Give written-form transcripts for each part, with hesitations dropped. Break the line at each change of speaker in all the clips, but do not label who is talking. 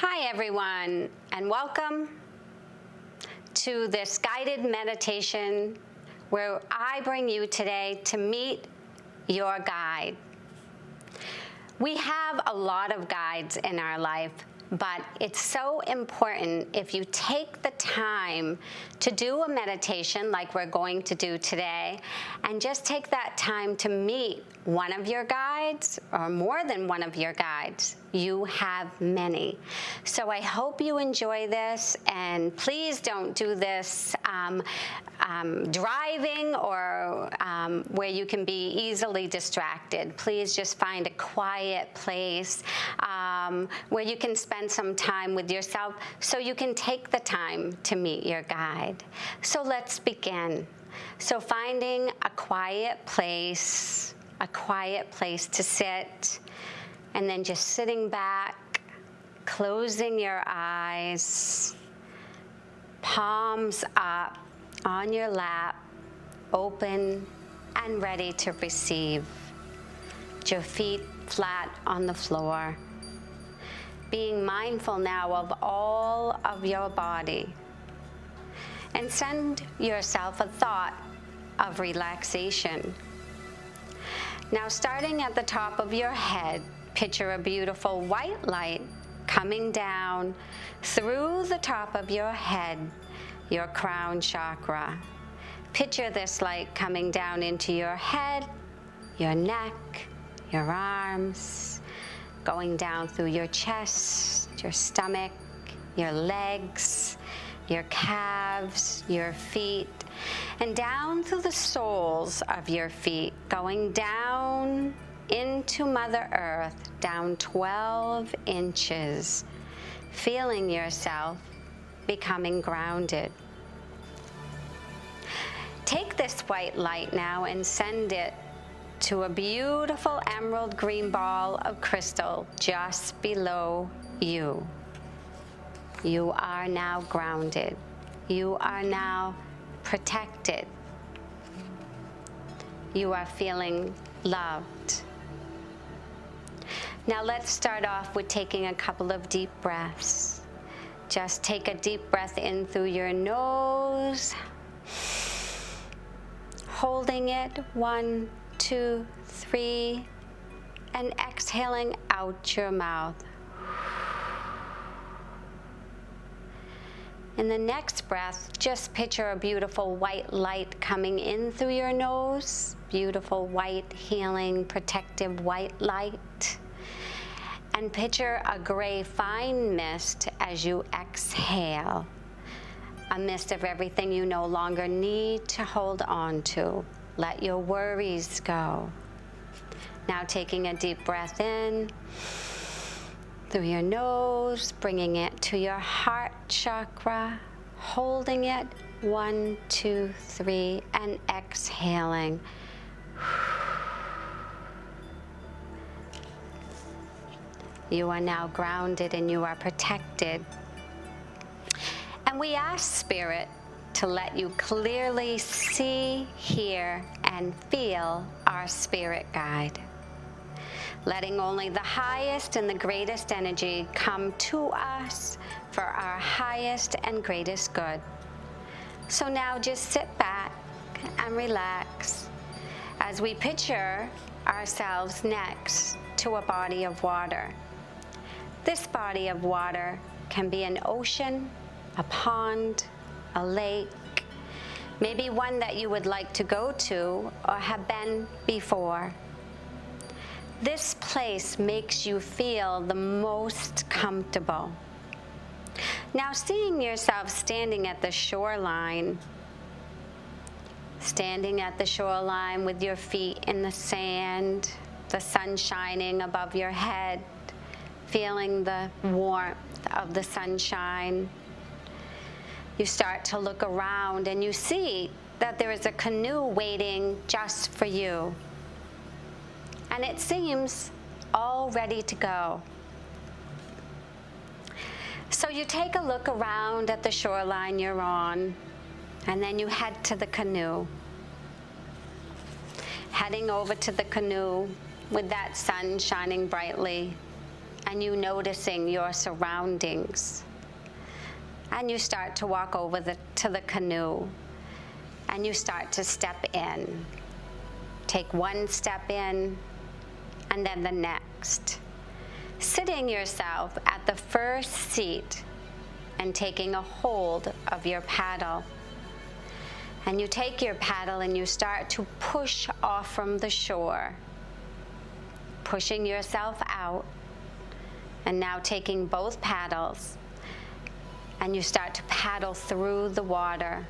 Hi everyone, and welcome to this guided meditation where I bring you today to meet your guide. We have a lot of guides in our life, but it's so important if you take the time to do a meditation like we're going to do today, and just take that time to meet one of your guides or more than one of your guides. You have many. So I hope you enjoy this, and please don't do this driving or where you can be easily distracted. Please just find a quiet place where you can spend some time with yourself so you can take the time to meet your guide. So let's begin. So finding a quiet place to sit, and then just sitting back, closing your eyes, palms up on your lap, open and ready to receive. Your feet flat on the floor. Being mindful now of all of your body. And send yourself a thought of relaxation. Now, starting at the top of your head, picture a beautiful white light coming down through the top of your head, your crown chakra. Picture this light coming down into your head, your neck, your arms, going down through your chest, your stomach, your legs, your calves, your feet, and down through the soles of your feet, going down into Mother Earth, down 12 inches, feeling yourself becoming grounded. Take this white light now and send it to a beautiful emerald green ball of crystal just below you. You are now grounded. You are now protected. You are feeling loved. Now let's start off with taking a couple of deep breaths. Just take a deep breath in through your nose, holding it, 1, 2, 3, and exhaling out your mouth. In the next breath, just picture a beautiful white light coming in through your nose, beautiful white, healing, protective white light. And picture a gray fine mist as you exhale, a mist of everything you no longer need to hold on to. Let your worries go. Now taking a deep breath in through your nose, bringing it to your heart chakra, holding it, 1, 2, 3, and exhaling. You are now grounded and you are protected. And we ask Spirit to let you clearly see, hear, and feel our spirit guide. Letting only the highest and the greatest energy come to us for our highest and greatest good. So now just sit back and relax as we picture ourselves next to a body of water. This body of water can be an ocean, a pond, a lake, maybe one that you would like to go to or have been before. This place makes you feel the most comfortable. Now, seeing yourself standing at the shoreline with your feet in the sand, the sun shining above your head, feeling the warmth of the sunshine. You start to look around and you see that there is a canoe waiting just for you. And it seems all ready to go. So you take a look around at the shoreline you're on, and then you head to the canoe. Heading over to the canoe with that sun shining brightly and you noticing your surroundings. And you start to walk over to the canoe, and you start to step in. Take one step in, and then the next. Sitting yourself at the first seat and taking a hold of your paddle. And you take your paddle and you start to push off from the shore, pushing yourself out, and now taking both paddles, and you start to paddle through the water.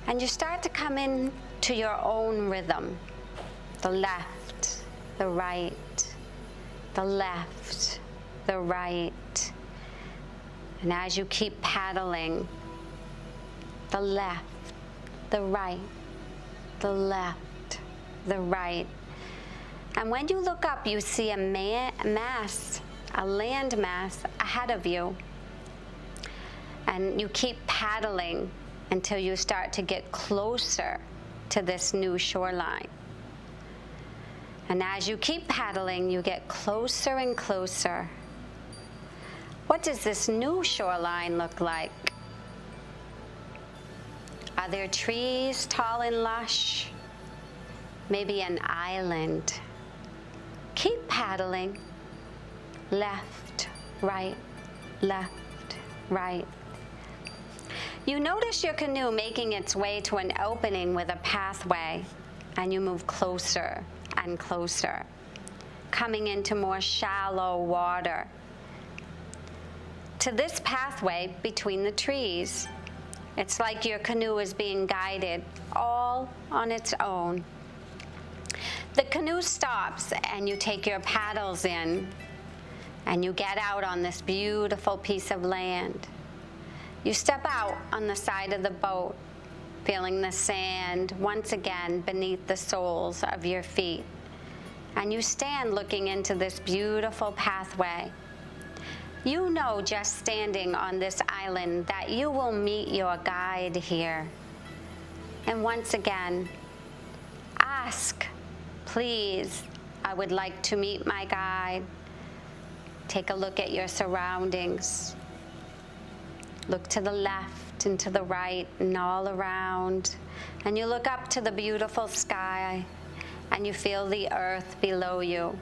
And you start to come in to your own rhythm. The left, the right, the left, the right. And as you keep paddling, the left, the right, the left, the right. And when you look up, you see a mass, a land mass ahead of you. And you keep paddling until you start to get closer to this new shoreline. And as you keep paddling, you get closer and closer. What does this new shoreline look like? Are there trees tall and lush? Maybe an island. Keep paddling. Left, right, left, right. You notice your canoe making its way to an opening with a pathway, and you move closer and closer, coming into more shallow water. To this pathway between the trees. It's like your canoe is being guided all on its own. The canoe stops and you take your paddles in and you get out on this beautiful piece of land. You step out on the side of the boat, feeling the sand once again beneath the soles of your feet. And you stand looking into this beautiful pathway. You know, just standing on this island, that you will meet your guide here. And once again, ask, please, I would like to meet my guide. Take a look at your surroundings. Look to the left and to the right and all around. And you look up to the beautiful sky and you feel the earth below you.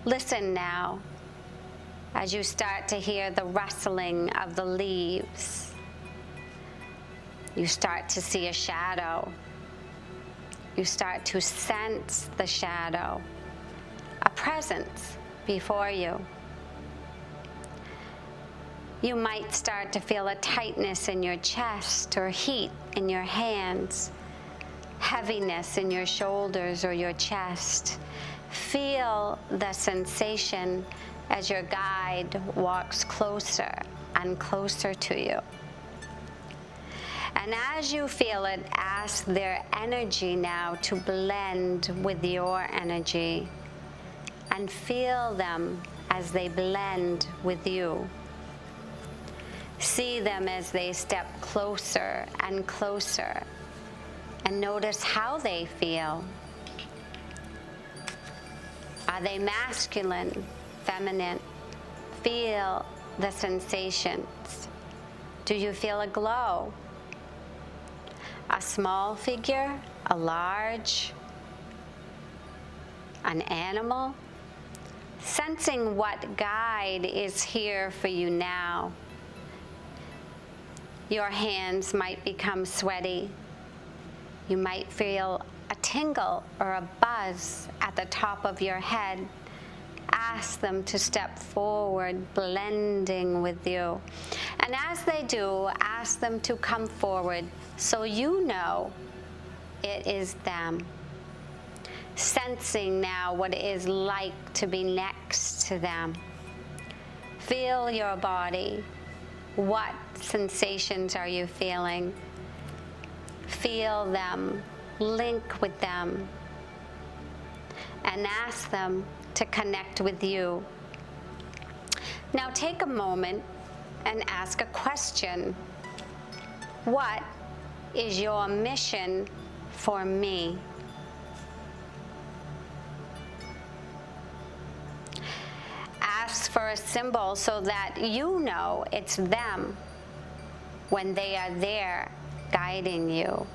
Listen now. As you start to hear the rustling of the leaves, you start to see a shadow. You start to sense the shadow, a presence before you. You might start to feel a tightness in your chest or heat in your hands, heaviness in your shoulders or your chest. Feel the sensation as your guide walks closer and closer to you. And as you feel it, ask their energy now to blend with your energy, and feel them as they blend with you. See them as they step closer and closer, and notice how they feel. Are they masculine? Feminine? Feel the sensations. Do you feel a glow? A small figure? A large? An animal? Sensing what guide is here for you now. Your hands might become sweaty. You might feel a tingle or a buzz at the top of your head. Ask them to step forward, blending with you. And as they do, ask them to come forward so you know it is them. Sensing now what it is like to be next to them. Feel your body. What sensations are you feeling? Feel them. Link with them. And ask them to connect with you. Now take a moment and ask a question. What is your mission for me? for a symbol so that you know it's them when they are there guiding you.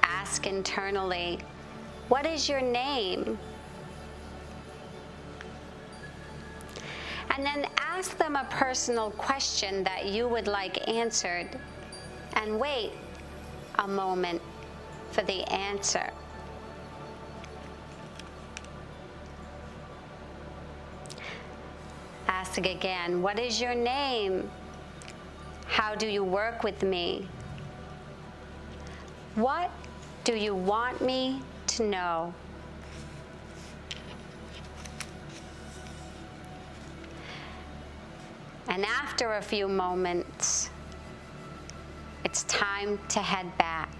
Ask internally, what is your name? And then ask them a personal question that you would like answered, and wait a moment for the answer. Ask again, what is your name? How do you work with me? What do you want me to know? And after a few moments, it's time to head back.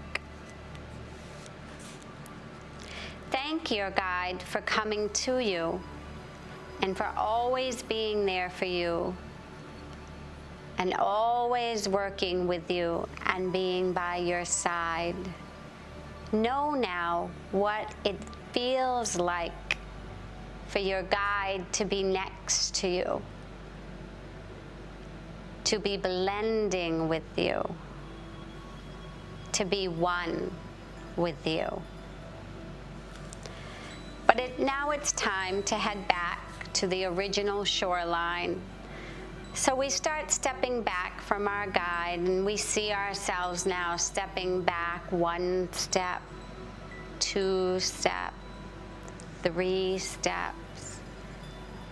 Thank your guide for coming to you and for always being there for you and always working with you and being by your side. Know now what it feels like for your guide to be next to you, to be blending with you, to be one with you. But now it's time to head back to the original shoreline. So we start stepping back from our guide, and we see ourselves now stepping back 1 step, 2 steps, 3 steps,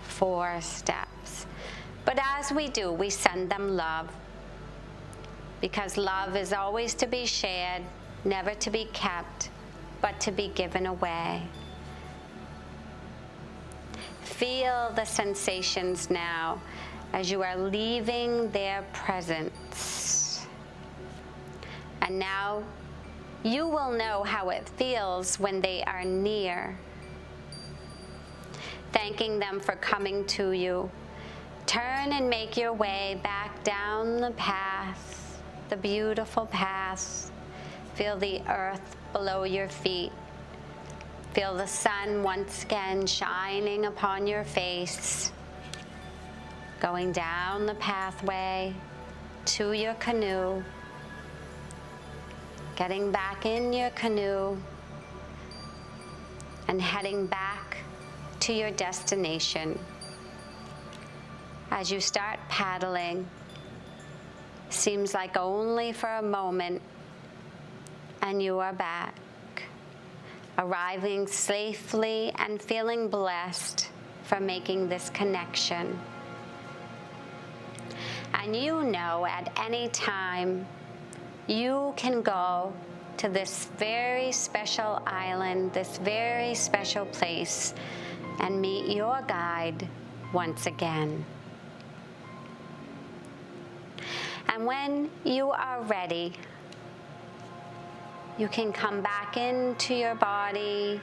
4 steps. But as we do, we send them love, because love is always to be shared, never to be kept, but to be given away. Feel the sensations now as you are leaving their presence. And now you will know how it feels when they are near. Thanking them for coming to you, turn and make your way back down the path, the beautiful path. Feel the earth below your feet. Feel the sun once again shining upon your face. Going down the pathway to your canoe. Getting back in your canoe and heading back to your destination. As you start paddling, seems like only for a moment, and you are back, arriving safely and feeling blessed for making this connection. And you know at any time you can go to this very special island, this very special place, and meet your guide once again. And when you are ready, you can come back into your body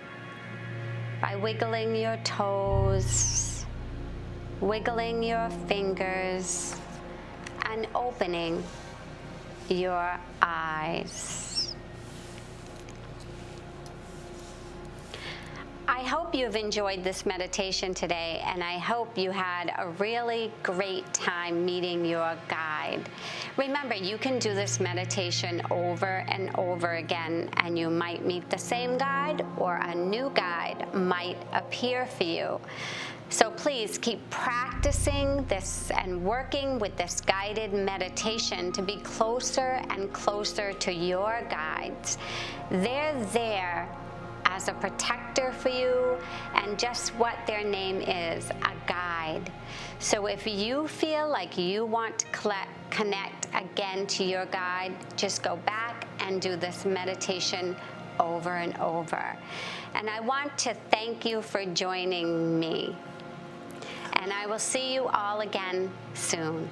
by wiggling your toes, wiggling your fingers, and opening your eyes. I hope you've enjoyed this meditation today, and I hope you had a really great time meeting your guide. Remember, you can do this meditation over and over again, and you might meet the same guide, or a new guide might appear for you. So please keep practicing this and working with this guided meditation to be closer and closer to your guides. They're there as a protector for you, and just what their name is, a guide. So if you feel like you want to connect again to your guide, just go back and do this meditation over and over. And I want to thank you for joining me. And I will see you all again soon.